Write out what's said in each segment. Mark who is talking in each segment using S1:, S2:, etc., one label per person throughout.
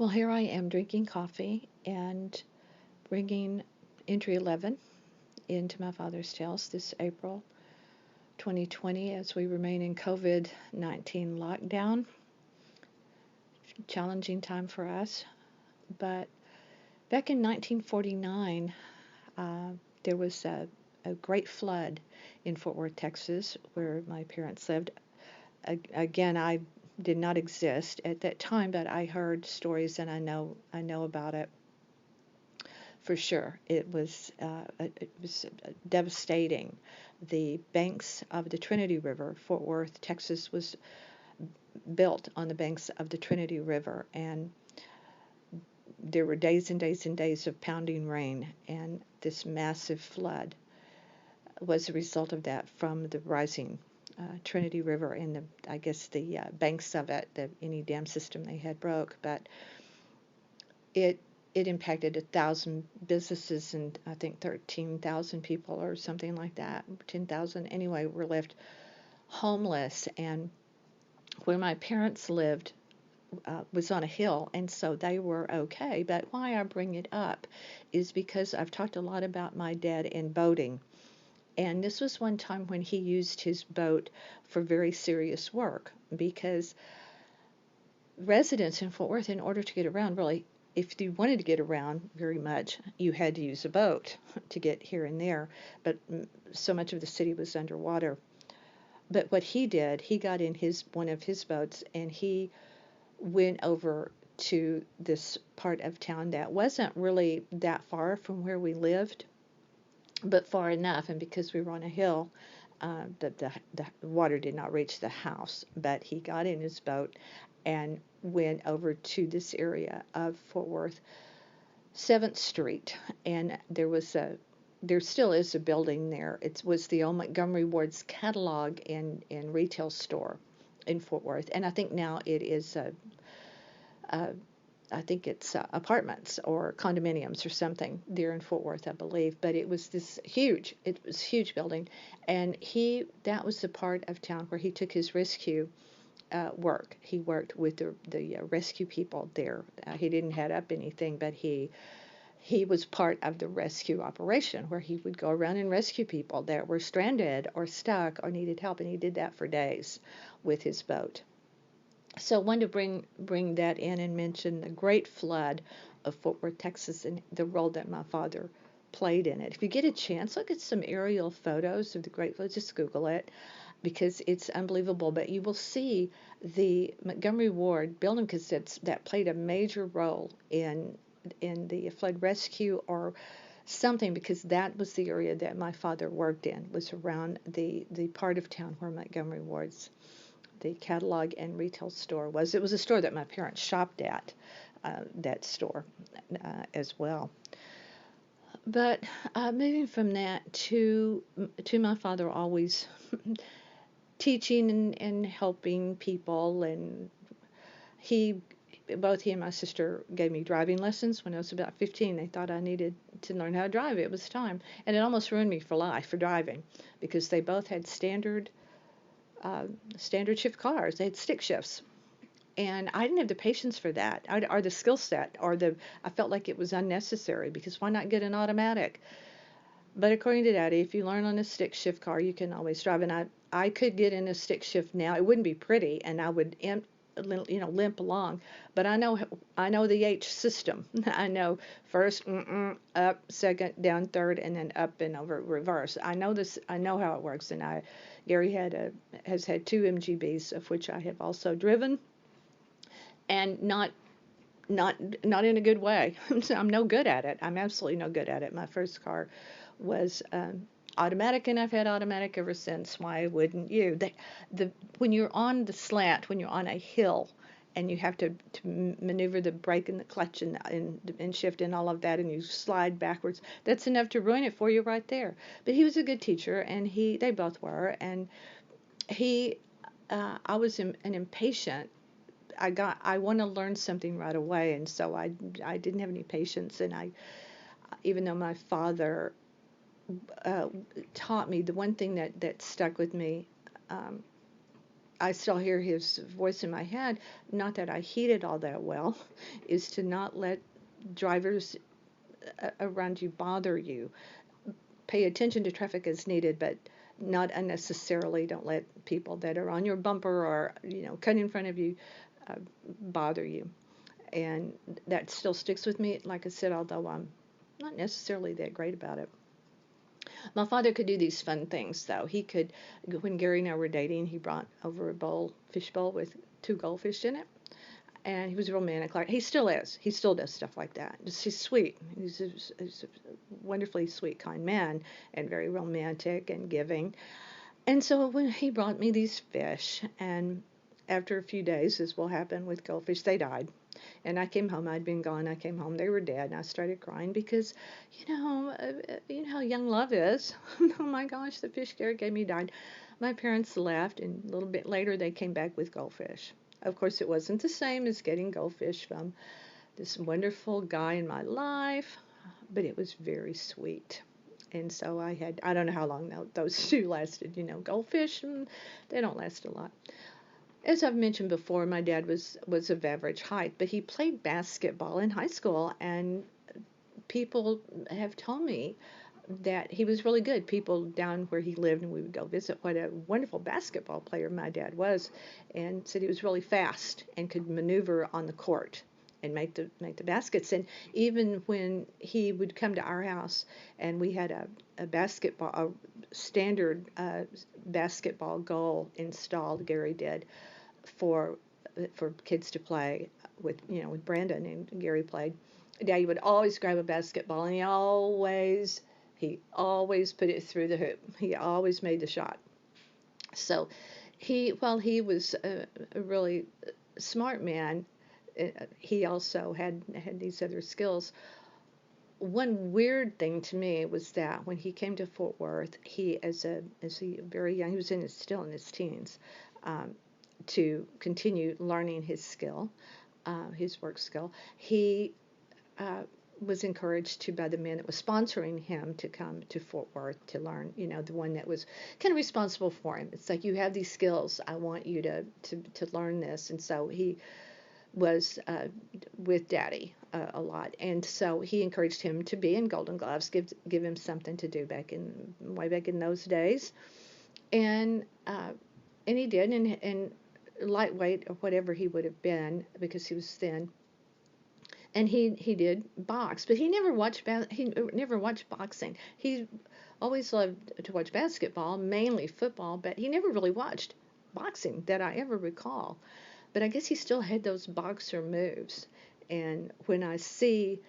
S1: Well, here I am drinking coffee and bringing entry 11 into my father's tales this April 2020 as we remain in COVID-19 lockdown. Challenging time for us. But back in 1949, uh, there was a great flood in Fort Worth, Texas, where my parents lived. Again, I did not exist at that time, but I heard stories and I know about it for sure. It was devastating. The banks of the Trinity River, Fort Worth, Texas, was built on the banks of the Trinity River, and there were days and days and days of pounding rain, and this massive flood was a result of that from the rising Trinity River and I guess the banks of it. Any dam system they had broke, but it it impacted 1,000 businesses and I think 13,000 people or something like that. 10,000 anyway were left homeless, and where my parents lived was on a hill, and so they were okay. But why I bring it up is because I've talked a lot about my dad and boating. And this was one time when he used his boat for very serious work because residents in Fort Worth, in order to get around, really, if you wanted to get around very much, you had to use a boat to get here and there. But so much of the city was underwater. But what he did, he got in his one of his boats and he went over to this part of town that wasn't really that far from where we lived, but far enough. And because we were on a hill, the water did not reach the house. But he got in his boat and went over to this area of Fort Worth, 7th Street, and there still is a building there. It was the old Montgomery Ward's catalog and retail store in Fort Worth, and I think now it is a I think it's apartments or condominiums or something there in Fort Worth, I believe. But it was a huge building, and that was the part of town where he took his rescue work. He worked with the rescue people there. He didn't head up anything, but he was part of the rescue operation where he would go around and rescue people that were stranded or stuck or needed help, and he did that for days with his boat. So I wanted to bring that in and mention the great flood of Fort Worth, Texas, and the role that my father played in it. If you get a chance, look at some aerial photos of the great flood. Just Google it because it's unbelievable. But you will see the Montgomery Ward building because that played a major role in the flood rescue or something, because that was the area that my father worked in, was around the part of town where Montgomery Ward's the catalog and retail store was. It was a store that my parents shopped at, that store as well. But moving from that to my father always teaching and helping people, and he both he and my sister gave me driving lessons when I was about 15. They thought I needed to learn how to drive. It was time, and it almost ruined me for life for driving because they both had standard shift cars. They had stick shifts, and I didn't have the patience for that, or the skill set, I felt like it was unnecessary because why not get an automatic? But according to Daddy, if you learn on a stick shift car, you can always drive. And I could get in a stick shift now. It wouldn't be pretty, and I would limp along. But I know the H system. I know first up, second down, third, and then up and over reverse. I know this. I know how it works. And Gary has had two MGBs, of which I have also driven, and not in a good way. I'm no good at it. I'm absolutely no good at it. My first car was automatic, and I've had automatic ever since. Why wouldn't you? When you're on the slant, when you're on a hill, and you have to maneuver the brake and the clutch and shift and all of that, and you slide backwards, that's enough to ruin it for you right there. But he was a good teacher, and they both were, and he I was an impatient. I want to learn something right away, and so I didn't have any patience, and even though my father uh, taught me, the one thing that stuck with me, um, I still hear his voice in my head. Not that I heed it all that well, is to not let drivers around you bother you. Pay attention to traffic as needed, but not unnecessarily. Don't let people that are on your bumper or cut in front of you uh, bother you. And that still sticks with me. Like I said, although I'm not necessarily that great about it. My father could do these fun things, though. He could, when Gary and I were dating, he brought over a fish bowl with 2 goldfish in it, and he was romantic. Like he still is. He still does stuff like that. He's sweet. He's a wonderfully sweet, kind man, and very romantic and giving. And so when he brought me these fish, and after a few days, as will happen with goldfish, they died. And I came home. I'd been gone. I came home. They were dead, and I started crying because, you know how young love is. Oh my gosh, the fish Gary gave me died. My parents left, and a little bit later they came back with goldfish. Of course, it wasn't the same as getting goldfish from this wonderful guy in my life, but it was very sweet. And so I don't know how long those two lasted. Goldfish, they don't last a lot. As I've mentioned before, my dad was of average height, but he played basketball in high school, and people have told me that he was really good. People down where he lived, and we would go visit, what a wonderful basketball player my dad was, and said he was really fast and could maneuver on the court and make the baskets. And even when he would come to our house and we had a standard basketball goal installed, Gary did, for kids to play with Brandon, and Gary played. Daddy would always grab a basketball, and he always put it through the hoop. He always made the shot. So while he was a really smart man, he also had these other skills. One weird thing to me was that when he came to Fort Worth, he very young, he was still in his teens, to continue learning his skill, his work skill. He was encouraged by the man that was sponsoring him to come to Fort Worth to learn, the one that was kind of responsible for him. It's like, you have these skills, I want you to learn this. And so he was with Daddy a lot, and so he encouraged him to be in Golden Gloves, give him something to do way back in those days, and he did, and lightweight or whatever he would have been because he was thin, and he did box, but he never watched boxing. He always loved to watch basketball, mainly football, but he never really watched boxing that I ever recall. But I guess he still had those boxer moves. And when I see,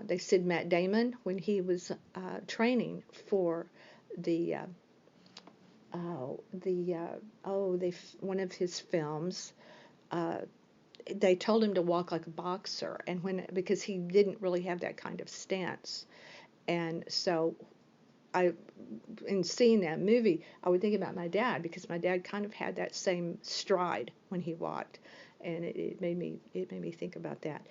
S1: they said Matt Damon, when he was training for the one of his films, uh, they told him to walk like a boxer, and because he didn't really have that kind of stance, and so in seeing that movie, I would think about my dad, because my dad kind of had that same stride when he walked, and it made me think about that.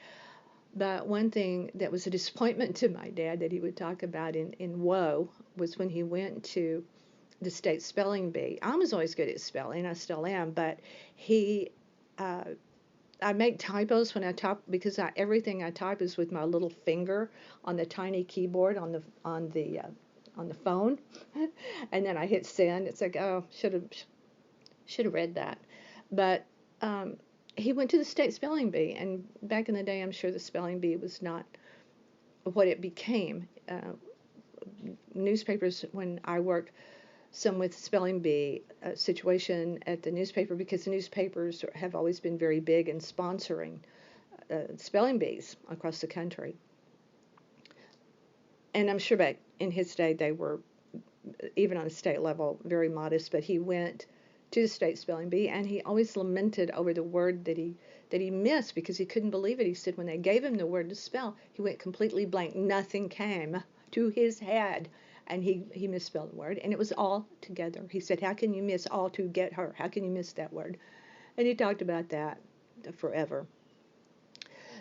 S1: But one thing that was a disappointment to my dad that he would talk about in woe was when he went to the state spelling bee. I was always good at spelling, I still am, but he I make typos when I type, because everything I type is with my little finger on the tiny keyboard on the phone, and then I hit send. It's like, oh, should have read that. But he went to the state spelling bee, and back in the day, I'm sure the spelling bee was not what it became. Newspapers, when I worked some with spelling bee situation at the newspaper, because the newspapers have always been very big in sponsoring spelling bees across the country. And I'm sure back in his day they were, even on a state level, very modest, but he went to the state spelling bee, and he always lamented over the word that he missed, because he couldn't believe it. He said when they gave him the word to spell, he went completely blank. Nothing came to his head, and he misspelled the word, and it was all together. He said, how can you miss all to get her? How can you miss that word? And he talked about that forever.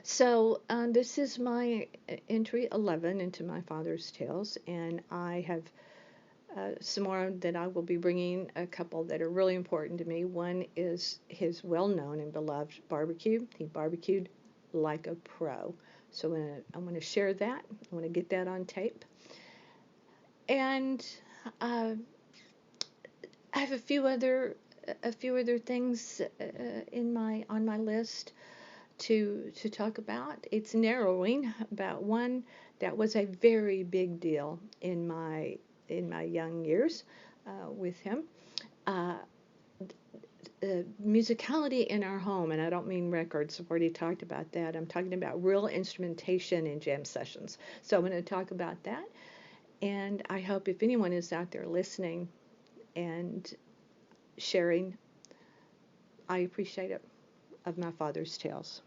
S1: So this is my entry 11 into my father's tales, and I have some more that I will be bringing, a couple that are really important to me. One is his well-known and beloved barbecue. He barbecued like a pro. So I'm going to share that. I want to get that on tape. And uh, I have a few other things on my list to talk about. It's narrowing about one that was a very big deal in my young years with him. Uh, Musicality in our home, and I don't mean records. I've already talked about that. I'm talking about real instrumentation in jam sessions. So I'm going to talk about that, and I hope if anyone is out there listening and sharing, I appreciate it, of my father's tales.